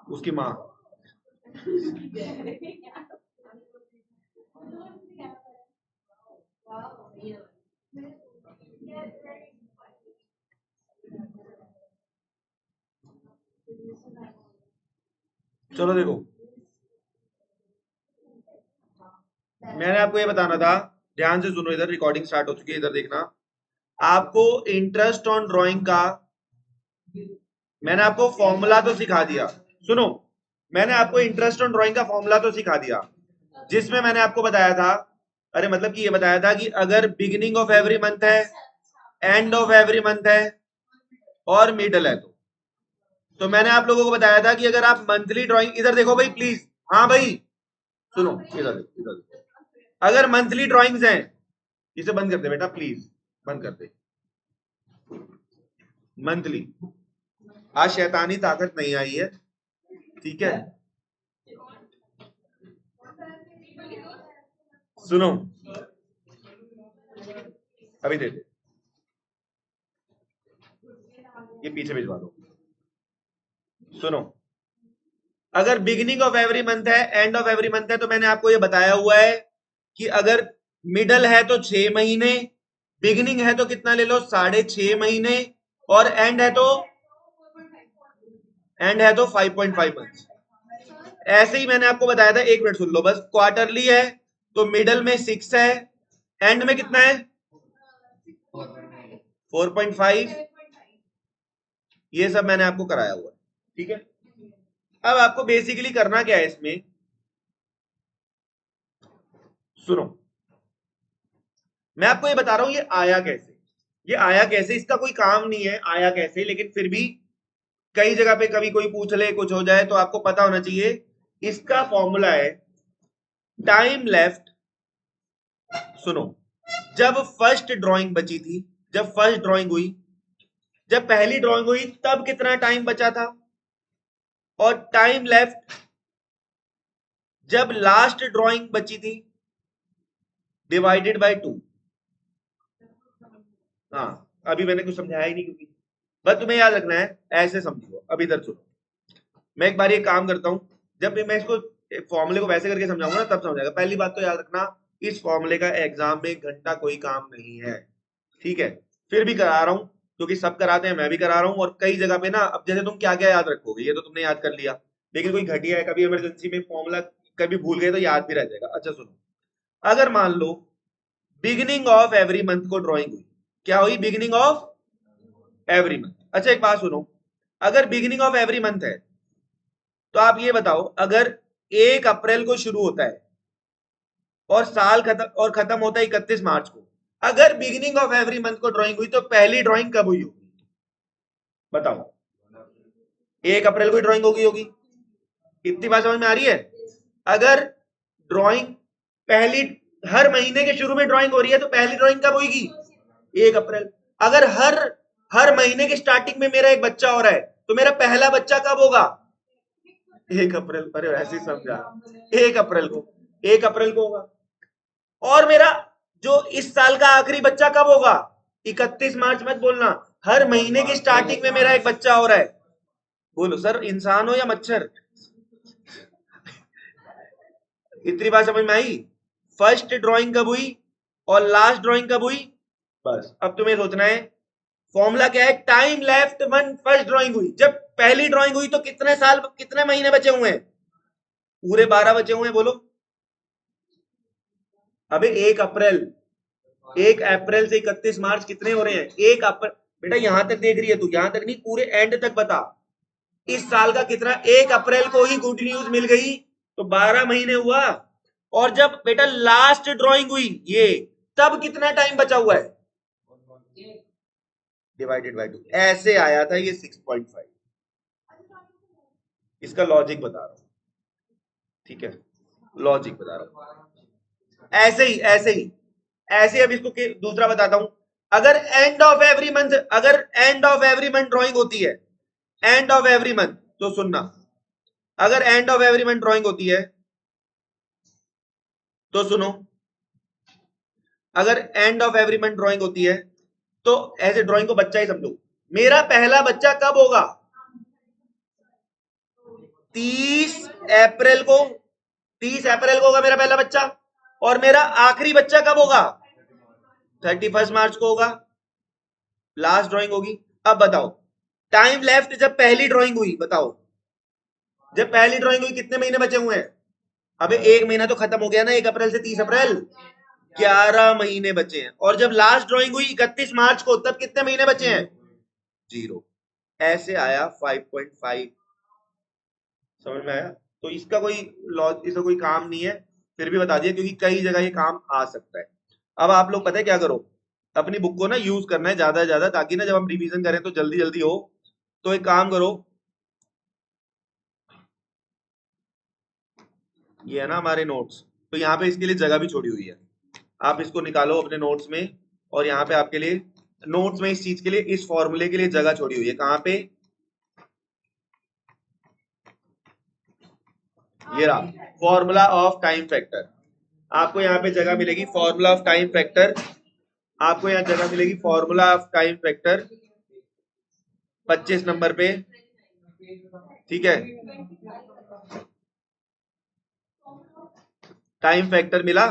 उसकी माँ। चलो देखो, मैंने आपको ये बताना था, ध्यान से सुनो, इधर रिकॉर्डिंग स्टार्ट हो चुकी है, इधर देखना। आपको इंटरेस्ट ऑन ड्राइंग का मैंने आपको फॉर्मूला तो सिखा दिया। सुनो, मैंने आपको इंटरेस्ट ऑन ड्राइंग का फॉर्मूला तो सिखा दिया, जिसमें मैंने आपको बताया था, अरे मतलब कि ये बताया था कि अगर बिगिनिंग ऑफ एवरी मंथ है, एंड ऑफ एवरी मंथ है और मिडल है, तो मैंने आप लोगों को बताया था कि अगर आप मंथली ड्राइंग, इधर देखो भाई प्लीज, हाँ भाई सुनो, इधर इधर, अगर मंथली ड्राइंग्स हैं, इसे बंद कर दे बेटा प्लीज, बंद कर दे। मंथली, आज शैतानी ताकत नहीं आई है, ठीक है। सुनो, अभी दे दे, ये पीछे भिजवा दो। सुनो, अगर बिगिनिंग ऑफ एवरी मंथ है, एंड ऑफ एवरी मंथ है, तो मैंने आपको ये बताया हुआ है कि अगर मिडल है तो 6 महीने, बिगिनिंग है तो कितना ले लो, 6.5 महीने, और एंड है तो 5.5 मंथ। ऐसे ही मैंने आपको बताया था, 1 मिनट सुन लो बस, क्वार्टरली है तो मिडल में 6 है, एंड में कितना है 4.5, ये सब मैंने आपको कराया हुआ है, ठीक है। अब आपको बेसिकली करना क्या है इसमें, सुनो, मैं आपको ये बता रहा हूं ये आया कैसे, ये आया कैसे, इसका कोई काम नहीं है आया कैसे, लेकिन फिर भी कई जगह पे कभी कोई पूछ ले, कुछ हो जाए, तो आपको पता होना चाहिए। इसका फॉर्मूला है टाइम लेफ्ट। सुनो, जब फर्स्ट ड्राइंग बची थी, जब फर्स्ट ड्राइंग हुई, जब पहली ड्राइंग हुई तब कितना टाइम बचा था, और टाइम लेफ्ट जब लास्ट ड्राइंग बची थी, डिवाइडेड बाय 2। हाँ, अभी मैंने कुछ समझाया ही नहीं, क्योंकि बस तुम्हें याद रखना है, ऐसे समझो। अभी इधर सुनो, मैं एक बार ये काम करता हूं, जब भी मैं इसको फॉर्मूले को वैसे करके समझाऊंगा ना, तब समझाएगा। पहली बात तो याद रखना, इस फॉर्मूले का एग्जाम में 1 घंटा कोई काम नहीं है, ठीक है। फिर भी करा रहा हूं, क्योंकि सब कराते हैं, मैं भी करा रहा हूं, और कई जगह पे ना, अब जैसे तुम क्या क्या याद रखोगे, ये तो तुमने याद कर लिया, लेकिन कोई घटिया है, कभी इमरजेंसी में फॉर्मूला कभी भूल गए तो याद भी रह जाएगा। अच्छा सुनो, अगर मान लो बिगिनिंग ऑफ एवरी मंथ को ड्राइंग हुई, क्या हुई, बिगिनिंग ऑफ एवरी मंथ। अच्छा एक बात सुनो, अगर बिगिनिंग ऑफ एवरी मंथ है, तो आप ये बताओ, अगर 1 अप्रैल को शुरू होता है और साल खत्म होता है 31 मार्च को, अगर बिगिनिंग ऑफ एवरी मंथ को ड्राइंग हुई, तो पहली ड्राइंग कब हुई होगी, बताओ। 1 अप्रैल को ड्राइंग होगी होगी इतनी बात समझ में आ रही है। अगर ड्राइंग पहली, हर महीने के शुरू में ड्राइंग हो रही है, तो पहली ड्राइंग कब होगी, 1 अप्रैल। अगर हर महीने की स्टार्टिंग में मेरा एक बच्चा हो रहा है, तो मेरा पहला बच्चा कब होगा, 1 अप्रैल। अरे ऐसे ही समझा, 1 अप्रैल को, 1 अप्रैल को होगा। और मेरा जो इस साल का आखिरी बच्चा कब होगा, 31 मार्च। मत बोलना, हर महीने की स्टार्टिंग में मेरा एक बच्चा हो रहा है। बोलो सर, इंसान हो या मच्छर, इतनी बात समझ में आई। फर्स्ट ड्राइंग कब हुई और लास्ट ड्राइंग कब हुई, बस। अब तुम्हें सोचना है फॉर्मूला क्या है, time left one first drawing हुई, जब पहली ड्राइंग हुई तो कितने साल, कितने महीने बचे हुए हैं, पूरे 12 बचे हुए हैं, बोलो। अबे 1 अप्रैल, 1 अप्रैल से 31 मार्च कितने हो रहे हैं, 1 अप्रैल। बेटा यहां तक देख रही है तू, यहां तक नहीं, पूरे एंड तक बता, इस साल का कितना, 1 अप्रैल को ही गुड न्यूज मिल गई, तो 12 महीने हुआ। और जब बेटा लास्ट ड्राइंग हुई ये, तब कितना टाइम बचा हुआ है, डिवाइडेड बाय 2, ऐसे आया था ये 6.5। इसका लॉजिक बता रहा हूं, ठीक है, लॉजिक बता रहा हूं, ऐसे ही अब इसको दूसरा बताता हूं। अगर एंड ऑफ एवरी मंथ, अगर and of every month drawing होती है, एंड ऑफ एवरी मंथ, तो सुनना, अगर and of every month drawing होती है, तो सुनो, अगर and of every month drawing होती है, तो ऐसे ड्राइंग को बच्चा ही समझो, मेरा पहला बच्चा कब होगा, 30 अप्रैल को 30 अप्रैल को होगा मेरा पहला बच्चा, और मेरा आखिरी बच्चा कब होगा? 31 मार्च को होगा, लास्ट ड्राइंग होगी। अब बताओ टाइम लेफ्ट जब पहली ड्राइंग हुई, बताओ जब पहली ड्राइंग हुई कितने महीने बचे हुए हैं? अबे एक महीना तो खत्म हो गया ना, 1 अप्रैल से 30 अप्रैल, 11 महीने बचे हैं। और जब लास्ट ड्राइंग हुई 31 मार्च को, तब कितने महीने बचे हैं? 0। ऐसे आया 5.5। समझ में आया? तो इसका कोई इसका कोई काम नहीं है, फिर भी बता दिया क्योंकि कई जगह ये काम आ सकता है। अब आप लोग पता है क्या करो, अपनी बुक को ना यूज करना है ज्यादा से ज्यादा, ताकि ना जब हम रिवीजन करें तो जल्दी जल्दी हो। तो एक काम करो, ये है ना हमारे नोट्स, तो यहाँ पे इसके लिए जगह भी छोड़ी हुई है, आप इसको निकालो अपने नोट्स में। और यहाँ पे आपके लिए नोट्स में इस चीज के लिए, इस फॉर्मूले के लिए जगह छोड़ी हुई है। कहाँ पे? ये रहा, फॉर्मूला ऑफ टाइम फैक्टर। आपको यहाँ पे जगह मिलेगी फॉर्मूला ऑफ टाइम फैक्टर, आपको यहाँ जगह मिलेगी formula of time factor 25 number पे, ठीक है? टाइम फैक्टर मिला,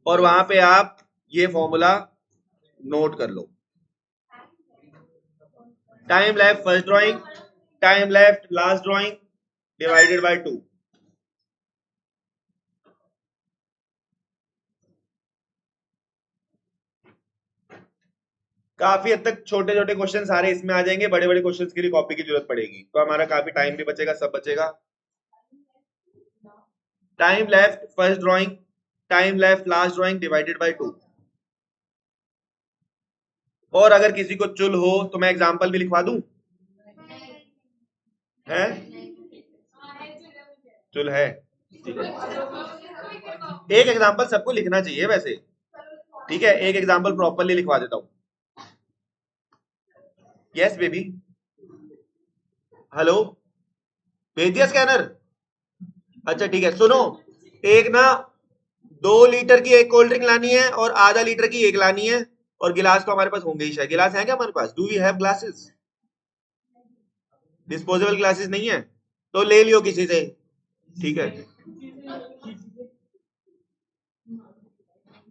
और वहां पे आप ये फॉर्मूला नोट कर लो। Time left first drawing, time left last drawing divided by 2। काफी हद तक छोटे छोटे क्वेश्चन सारे इसमें आ जाएंगे, बड़े बड़े क्वेश्चंस के लिए कॉपी की जरूरत पड़ेगी, तो हमारा काफी टाइम भी बचेगा, सब बचेगा। Time left first drawing, time left last drawing divided by 2। और अगर किसी को चुल हो तो मैं एग्जांपल भी लिखवा दूं? है चुल है, ठीक है। एक एग्जांपल सबको लिखना चाहिए वैसे, ठीक है? एक एग्जांपल प्रॉपरली लिखवा देता हूं। यस बेबी, हेलो, भेज दिया स्कैनर? अच्छा ठीक है, सुनो, एक ना 2 लीटर की एक कोल्ड ड्रिंक लानी है और आधा लीटर की एक लानी है, और गिलास तो हमारे पास होंगे ही शायद। गिलास है क्या हमारे पास? Do we have glasses? Disposable glasses नहीं है तो ले लियो किसी से, ठीक है?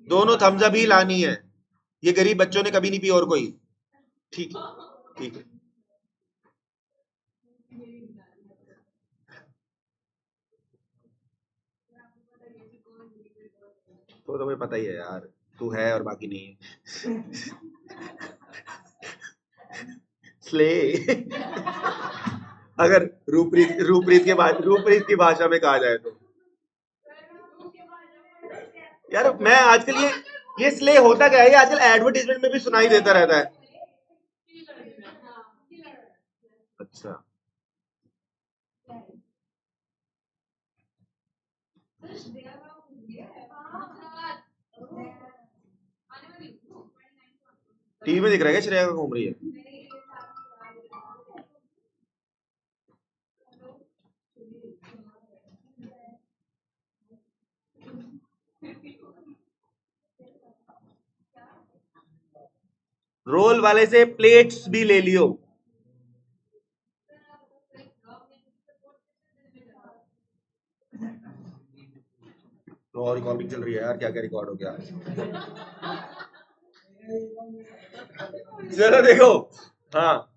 दोनों थम्स अप ही लानी है, ये गरीब बच्चों ने कभी नहीं पी और कोई, ठीक है? ठीक है, तो तुम्हें पता ही है यार, तू है और बाकी नहीं है। स्ले। अगर रूपरीत रूपरीत की भाषा में कहा जाए तो, यार मैं आजकल ये स्ले होता क्या है, ये आजकल एडवर्टाइजमेंट में भी सुनाई देता रहता है। अच्छा, टीवी में दिख रहा है क्या श्रेया का घूम रही है? रोल वाले से प्लेट्स भी ले लियो। तो और रिकॉर्डिंग चल रही है यार, क्या क्या रिकॉर्ड हो गया। चलो देखो, हाँ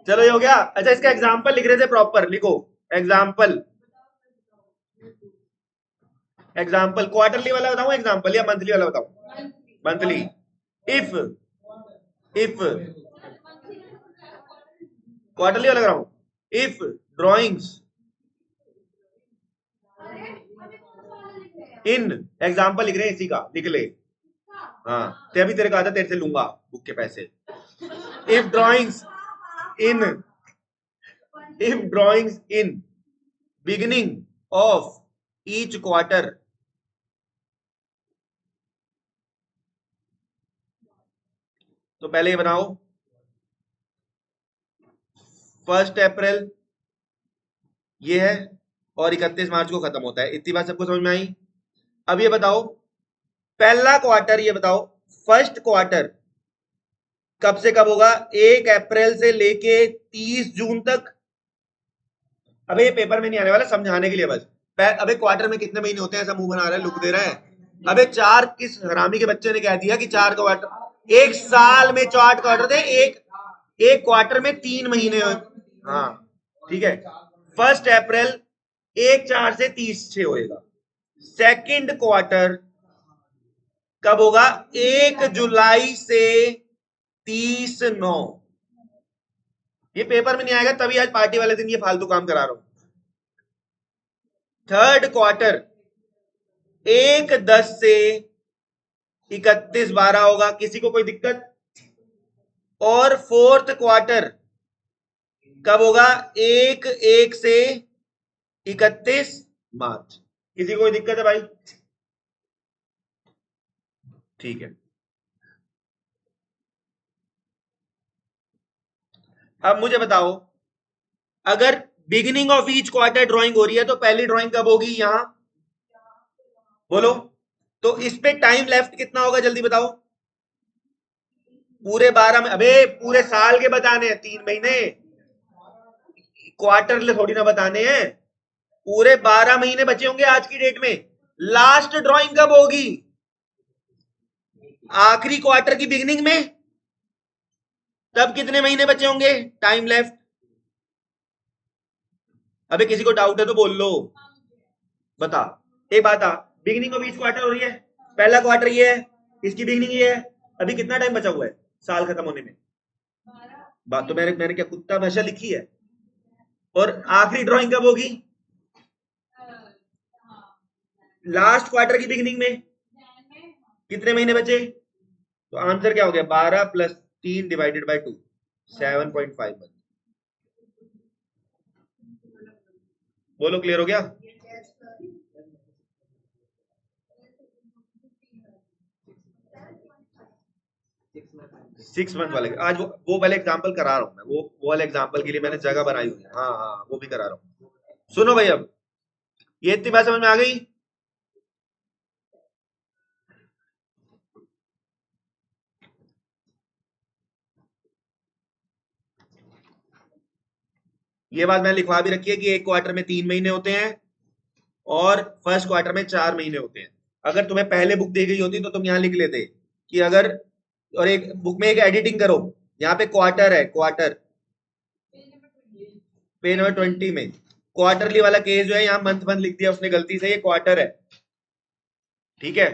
चलो ये हो गया। अच्छा इसका एग्जाम्पल लिख रहे थे, प्रॉपर लिखो एग्जाम्पल। एग्जाम्पल क्वार्टरली वाला बताऊं एग्जाम्पल, या मंथली वाला बताऊं? मंथली। इफ क्वार्टरली वाला कराऊं? इफ ड्रॉइंग्स इन, एग्जाम्पल लिख रहे हैं इसी का, लिख ले। हाँ ते अभी तेरे कहा था तेरे से लूंगा बुक के पैसे। If drawings in, if drawings in beginning of each quarter, तो पहले ये बनाओ 1 अप्रैल ये है, और 31 मार्च को खत्म होता है। इतनी बात सबको समझ में आई? अब ये बताओ पहला क्वार्टर, ये बताओ फर्स्ट क्वार्टर कब से कब होगा? 1 अप्रैल से लेके 30 जून तक, अबे ये पेपर में नहीं आने वाला, समझाने के लिए बस। अबे क्वार्टर में कितने महीने होते हैं, ऐसा मुंह बना रहा है, लुक दे रहा है। अबे चार, किस हरामी के बच्चे ने कह दिया कि 4 क्वार्टर एक साल में 4 क्वार्टर थे, एक क्वार्टर में 3 महीने। हाँ ठीक है। 1 अप्रैल 1/4 से 30/6 होएगा। सेकंड क्वार्टर कब होगा? 1 जुलाई से 30/9। ये पेपर में नहीं आएगा, तभी आज पार्टी वाले दिन ये फालतू काम करा रहा हूं। थर्ड क्वार्टर 1/10 से 31/12 होगा, किसी को कोई दिक्कत? और फोर्थ क्वार्टर कब होगा? 1/1 से 31 मार्च। किसी को कोई दिक्कत है भाई? ठीक है। अब मुझे बताओ, अगर beginning of each quarter drawing हो रही है तो पहली ड्राइंग कब होगी? यहां बोलो। तो इस पे टाइम लेफ्ट कितना होगा, जल्दी बताओ। पूरे 12 में, अबे पूरे साल के बताने हैं, 3 महीने। क्वार्टर थोड़ी ना बताने हैं। पूरे 12 महीने बचे होंगे आज की डेट में। लास्ट ड्राइंग कब होगी? आखिरी क्वार्टर की बिगिनिंग में। तब कितने महीने बचे होंगे टाइम लेफ्ट? अबे किसी को डाउट है तो बोल लो, बता। एक बात आ, बिगिनिंग ऑफ ईच क्वार्टर हो रही है, पहला क्वार्टर ये है, इसकी बिगिनिंग ये है। अभी कितना टाइम बचा हुआ है साल खत्म होने में? बात तो मैंने मैंने क्या कुत्ता भाषा लिखी है? और आखिरी ड्राइंग कब होगी? लास्ट क्वार्टर की बिगिनिंग में। कितने महीने बचे? तो आंसर क्या हो गया? 12 + 3 डिवाइडेड बाय 2, 7.5। बोलो, क्लियर हो गया? सिक्स मंथ वाले आज वो वाले एग्जाम्पल करा रहा हूं मैं, वो वाले एग्जाम्पल के लिए मैंने जगह बनाई हुई है। हाँ हाँ, वो भी करा रहा हूँ। सुनो भाई, अब ये इतनी बात समझ में आ गई? ये बात मैंने लिखवा भी रखी है कि एक क्वार्टर में 3 महीने होते हैं और फर्स्ट क्वार्टर में 4 महीने होते हैं। अगर तुम्हें पहले बुक दी गई होती तो तुम यहाँ लिख लेते कि अगर, और एक बुक में एक एडिटिंग करो, यहाँ पे क्वार्टर है, क्वार्टर पेज नंबर 20 में क्वार्टरली वाला केस जो है, यहाँ मंथ मंथ लिख दिया उसने गलती से, ये क्वार्टर है। ठीक है,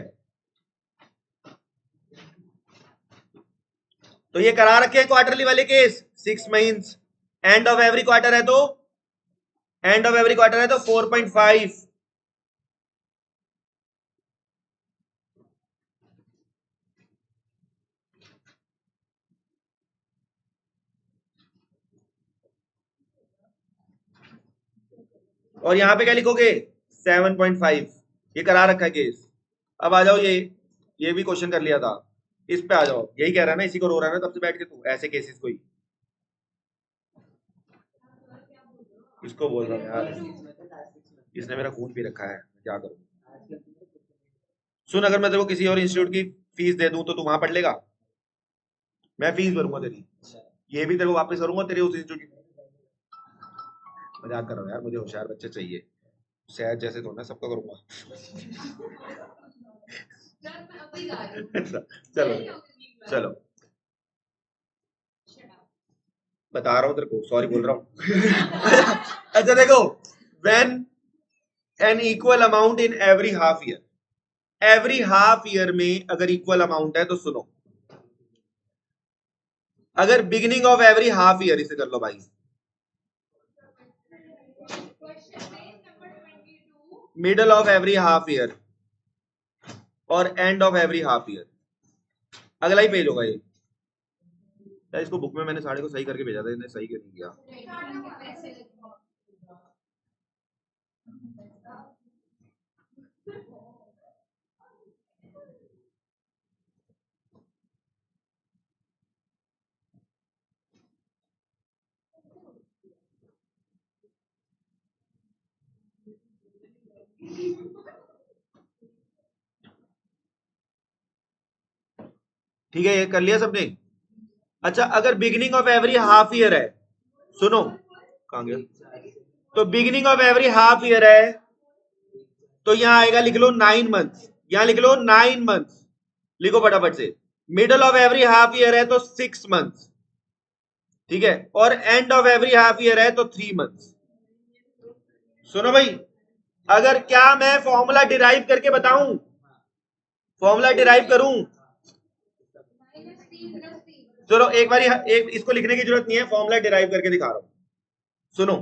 तो ये करा रखे हैं क्वार्टरली वाले case 6 months. And of every quarter है तो 4.5। और यहां पे क्या लिखोगे? 7.5। ये करा रखा है केस। अब आ जाओ, ये भी क्वेश्चन कर लिया था, इस पे आ जाओ। यही कह रहा है ना, इसी को रो रहा है ना तब से बैठ के तू, ऐसे केसेस कोई। इसको बोल रहा हूँ यार, इसने मेरा खून पी रखा है, क्या करूं? सुन, अगर मैं तेरे को किसी और इंस्टीट्यूट की फीस दे दूं तो तू वहां पढ़ लेगा? मैं फीस भरूंगा तेरी, ये भी तेरे को वापस करूंगा तेरे उस इंस्टीट्यूट की। मजाक कर रहा हूँ यार, मुझे होशियार बच्चे चाहिए, शहद जैसे तो ना सबका करूंगा। चलो चलो, बता रहा हूँ तेरे को, सॉरी बोल रहा हूँ। अच्छा देखो, when an equal amount in every half year, every half year में अगर इक्वल अमाउंट है तो सुनो, अगर beginning of every half year, इसे कर लो भाई, middle of every half year और end of every half year, अगला ही पेज होगा ये। यार इसको बुक में मैंने साढ़े को सही करके भेजा था, इसने सही क्यों नहीं किया? ठीक है, ये कर लिया सबने? अच्छा, अगर beginning of every half year है, सुनो, कहां गया? तो beginning of every half year है, तो यहां आएगा, लिख लो 9 मंथ्स, यहां लिख लो 9 मंथ्स, लिखो फटाफट से। Middle of every half year है तो 6 मंथ्स, ठीक है, और end of every half year है तो 3 मंथ्स। सुनो भाई, अगर क्या मैं फॉर्मूला डिराइव करके बताऊं, फॉर्मूला डिराइव करूं, चलो एक बार एक इसको लिखने की जरूरत नहीं है, फॉर्मूला डिराइव करके दिखा रहा हूं। सुनो,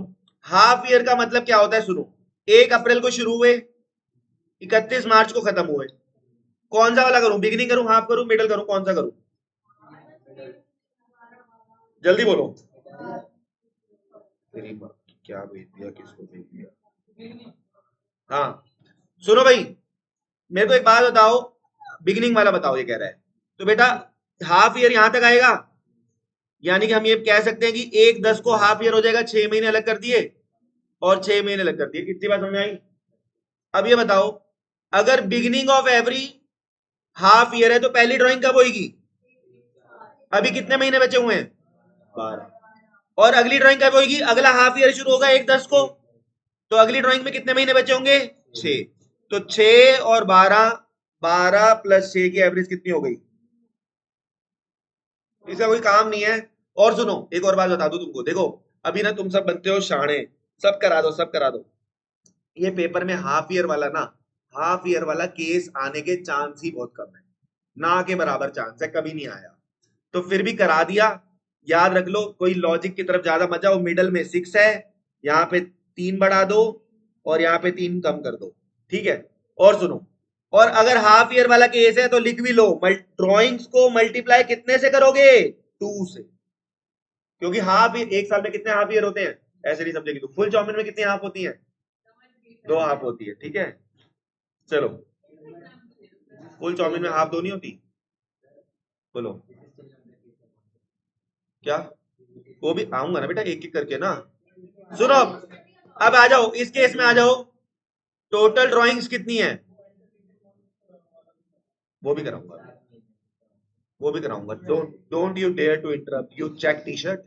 हाफ ईयर का मतलब क्या होता है, सुनो, 1 अप्रैल को शुरू हुए, 31 मार्च को खत्म हुए, कौन सा वाला करूं, बिगिनिंग करूं, हाफ करूं, मिडल करूं, कौन सा करूं, जल्दी बोलो। तेरी माँ, क्या भेज दिया, किसको भेज दिया। हाँ, सुनो भाई, मेरे को एक बात बताओ, बिगिनिंग वाला बताओ, ये कह रहा है, तो बेटा हाफ ईयर यहां तक आएगा, यानी कि हम ये कह सकते हैं कि 1/10 को हाफ ईयर हो जाएगा, 6 महीने अलग कर दिए और 6 महीने अलग कर दिए। कितनी बात समझ आई? अब ये बताओ, अगर beginning of every half year है तो पहली ड्राइंग कब होगी? अभी कितने महीने बचे हुए हैं? 12। और अगली ड्राइंग कब होगी? अगला हाफ ईयर शुरू होगा 1/10 को, तो अगली ड्राइंग में कितने महीने बचे होंगे? 6। तो 6 और 12, 12 प्लस 6 की एवरेज कितनी हो गई? इसका कोई काम नहीं है। और सुनो, एक और बात बता दूं तुमको, देखो अभी ना तुम सब बनते हो शाणे, सब करा दो, सब करा दो, ये पेपर में हाफ ईयर वाला ना, हाफ ईयर वाला केस आने के चांस ही बहुत कम है, ना के बराबर चांस है, कभी नहीं आया, तो फिर भी करा दिया। याद रख लो, कोई लॉजिक की तरफ ज्यादा मत जाओ, मिडल में 6 है, यहाँ पे 3 बढ़ा दो और यहाँ पे 3 कम कर दो, ठीक है। और सुनो, और अगर हाफ ईयर वाला केस है तो लिख भी लो, ड्रॉइंग्स को मल्टीप्लाई कितने से करोगे? 2 से, क्योंकि हाफ एक साल में कितने हाफ ईयर होते हैं, ऐसे नहीं समझेगी तो। फुल चाउमीन में कितनी हाफ होती है? 2 हाफ होती है, ठीक है। चलो, फुल चाउमीन में हाफ 2 नहीं होती? बोलो क्या? वो भी आऊंगा ना बेटा, एक एक करके ना। सुनो, अब आ जाओ इस केस में, आ जाओ, टोटल ड्राइंग्स कितनी है? वो भी कराऊंगा, वो भी कराऊंगा, don't don't you dare to interrupt, you check T shirt,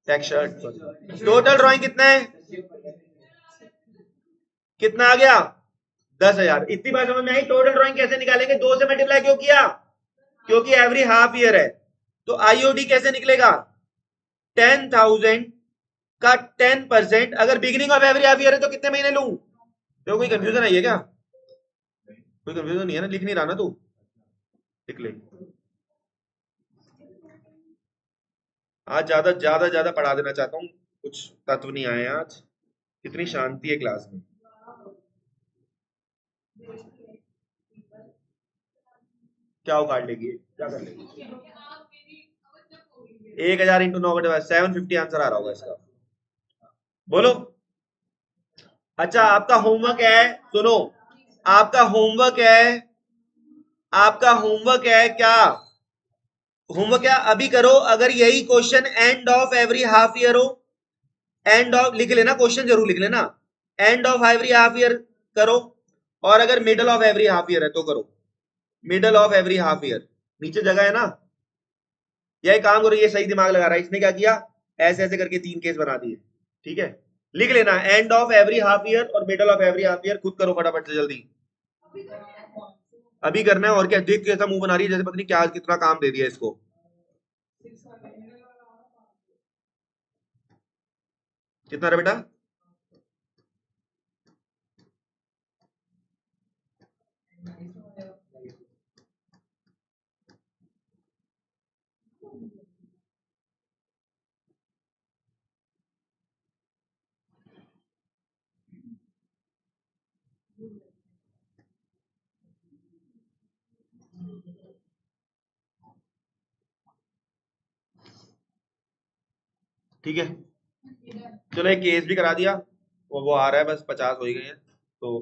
check shirt. Total drawing कितना है? कितना आ गया? 10,000। इतनी बात समझ में आई? टोटल ड्राइंग कैसे निकालेंगे? 2 से मल्टीप्लाई क्यों किया? क्योंकि एवरी हाफ ईयर है। तो आईओडी कैसे निकलेगा? 10,000 का 10%, अगर beginning of every half year है तो कितने महीने लूं? तो कोई कंफ्यूजन आई है क्या? कोई कंफ्यूजन नहीं है ना? लिख नहीं रहा ना तू? लिख ले। आज ज्यादा ज्यादा ज्यादा पढ़ा देना चाहता हूँ, कुछ तत्व नहीं आए आज, कितनी शांति है क्लास में। क्या उखाड़ लेगी, क्या कर लेगी? 1,000 इंटू 9 750 आंसर आ रहा होगा इसका, बोलो। अच्छा, आपका होमवर्क है, सुनो, आपका होमवर्क है, आपका होमवर्क है क्या? होमवर्क क्या अभी करो, अगर यही question and of every half year हो, एंड ऑफ लिख लेना, क्वेश्चन जरूर लिख लेना, end of every half year करो, और अगर middle of every half year है तो करो, middle of every half year, नीचे जगह है ना। यही काम करो, ये सही दिमाग लगा रहा है, इसने क्या किया, ऐसे ऐसे करके 3 केस बना दिए, ठीक है। लिख लेना, end of every half year और middle of every half year, खुद करो फटाफट से जल्दी, अभी करना है। और क्या देख कैसा मुंह बना रही है, जैसे पता नहीं क्या कितना काम दे दिया इसको। कितना रहा बेटा? ठीक है, चलो एक केस भी करा दिया, वो आ रहा है, बस 50 हो ही गए हैं तो